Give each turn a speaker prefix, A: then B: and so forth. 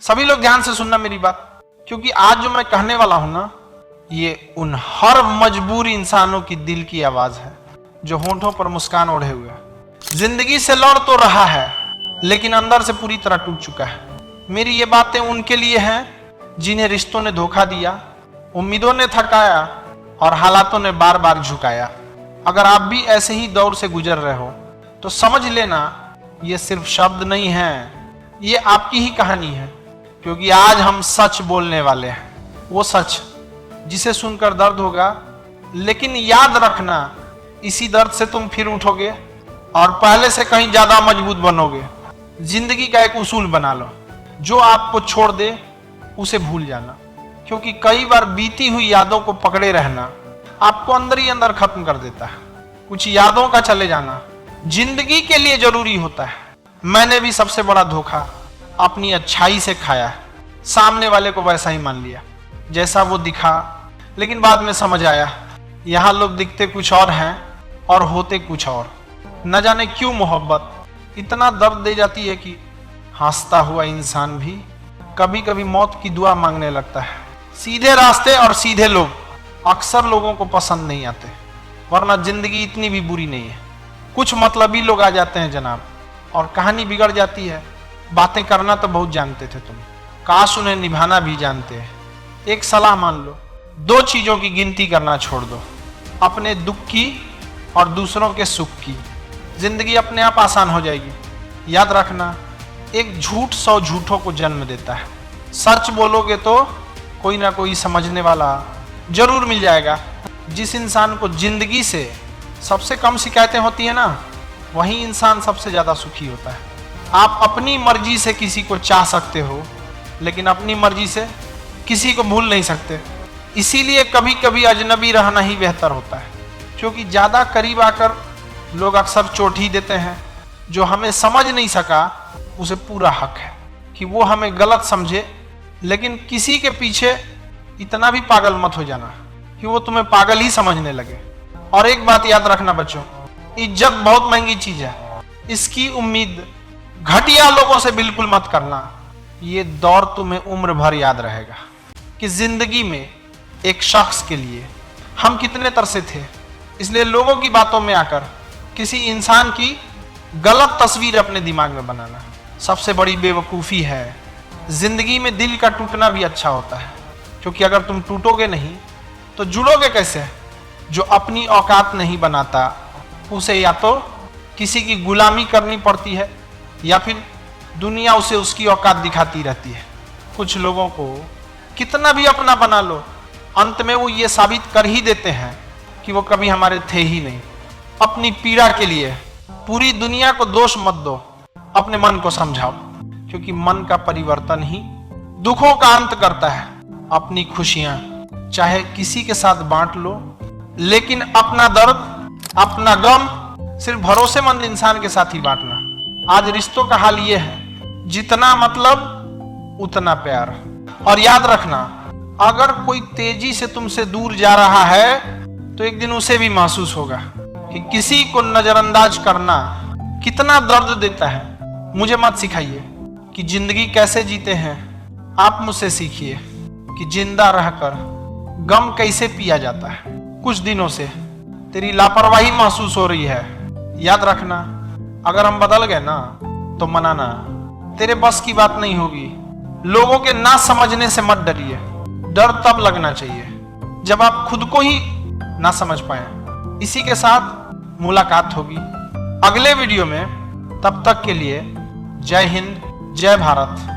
A: सभी लोग ध्यान से सुनना मेरी बात, क्योंकि आज जो मैं कहने वाला हूं ना, ये उन हर मजबूर इंसानों की दिल की आवाज है जो होंठों पर मुस्कान ओढ़े हुए है। जिंदगी से लड़ तो रहा है लेकिन अंदर से पूरी तरह टूट चुका है। मेरी ये बातें उनके लिए हैं जिन्हें रिश्तों ने धोखा दिया, उम्मीदों ने थकाया और हालातों ने बार बार झुकाया। अगर आप भी ऐसे ही दौर से गुजर रहे हो तो समझ लेना ये सिर्फ शब्द नहीं है, ये आपकी ही कहानी है। क्योंकि आज हम सच बोलने वाले हैं, वो सच जिसे सुनकर दर्द होगा, लेकिन याद रखना इसी दर्द से तुम फिर उठोगे और पहले से कहीं ज्यादा मजबूत बनोगे। जिंदगी का एक उसूल बना लो, जो आपको छोड़ दे उसे भूल जाना, क्योंकि कई बार बीती हुई यादों को पकड़े रहना आपको अंदर ही अंदर खत्म कर देता है। कुछ यादों का चले जाना जिंदगी के लिए जरूरी होता है। मैंने भी सबसे बड़ा धोखा अपनी अच्छाई से खाया है। सामने वाले को वैसा ही मान लिया जैसा वो दिखा, लेकिन बाद में समझ आया यहाँ लोग दिखते कुछ और हैं और होते कुछ और। न जाने क्यों मोहब्बत इतना दर्द दे जाती है कि हंसता हुआ इंसान भी कभी कभी मौत की दुआ मांगने लगता है। सीधे रास्ते और सीधे लोग अक्सर लोगों को पसंद नहीं आते, वरना जिंदगी इतनी भी बुरी नहीं है। कुछ मतलबी लोग आ जाते हैं जनाब और कहानी बिगड़ जाती है। बातें करना तो बहुत जानते थे तुम, काश उन्हें निभाना भी जानते हैं। एक सलाह मान लो, 2 चीजों की गिनती करना छोड़ दो, अपने दुख की और दूसरों के सुख की। जिंदगी अपने आप आसान हो जाएगी। याद रखना, एक झूठ 100 झूठों को जन्म देता है। सच बोलोगे तो कोई ना कोई समझने वाला जरूर मिल जाएगा। जिस इंसान को जिंदगी से सबसे कम शिकायतें होती है ना, वही इंसान सबसे ज्यादा सुखी होता है। आप अपनी मर्जी से किसी को चाह सकते हो, लेकिन अपनी मर्जी से किसी को भूल नहीं सकते। इसीलिए कभी कभी अजनबी रहना ही बेहतर होता है, क्योंकि ज्यादा करीब आकर लोग अक्सर चोट ही देते हैं। जो हमें समझ नहीं सका उसे पूरा हक है कि वो हमें गलत समझे, लेकिन किसी के पीछे इतना भी पागल मत हो जाना कि वो तुम्हें पागल ही समझने लगे। और एक बात याद रखना बच्चों, इज्जत बहुत महंगी चीज है, इसकी उम्मीद घटिया लोगों से बिल्कुल मत करना। ये दौर तुम्हें उम्र भर याद रहेगा कि जिंदगी में एक शख्स के लिए हम कितने तरसे थे। इसलिए लोगों की बातों में आकर किसी इंसान की गलत तस्वीर अपने दिमाग में बनाना सबसे बड़ी बेवकूफ़ी है। जिंदगी में दिल का टूटना भी अच्छा होता है, क्योंकि अगर तुम टूटोगे नहीं तो जुड़ोगे कैसे। जो अपनी औकात नहीं बनाता उसे या तो किसी की गुलामी करनी पड़ती है या फिर दुनिया उसे उसकी औकात दिखाती रहती है। कुछ लोगों को कितना भी अपना बना लो, अंत में वो ये साबित कर ही देते हैं कि वो कभी हमारे थे ही नहीं। अपनी पीड़ा के लिए पूरी दुनिया को दोष मत दो, अपने मन को समझाओ, क्योंकि मन का परिवर्तन ही दुखों का अंत करता है। अपनी खुशियां चाहे किसी के साथ बांट लो, लेकिन अपना दर्द, अपना गम सिर्फ भरोसेमंद इंसान के साथ ही बांटना। आज रिश्तों का हाल ये है, जितना मतलब उतना प्यार। और याद रखना, अगर कोई तेजी से तुमसे दूर जा रहा है तो एक दिन उसे भी महसूस होगा कि किसी को नजरअंदाज करना कितना दर्द देता है। मुझे मत सिखाइए कि जिंदगी कैसे जीते हैं, आप मुझसे सीखिए कि जिंदा रहकर गम कैसे पिया जाता है। कुछ दिनों से तेरी लापरवाही महसूस हो रही है। याद रखना, अगर हम बदल गए ना तो मनाना तेरे बस की बात नहीं होगी। लोगों के ना समझने से मत डरिए, डर तब लगना चाहिए जब आप खुद को ही ना समझ पाए। इसी के साथ मुलाकात होगी अगले वीडियो में। तब तक के लिए जय हिंद, जय भारत।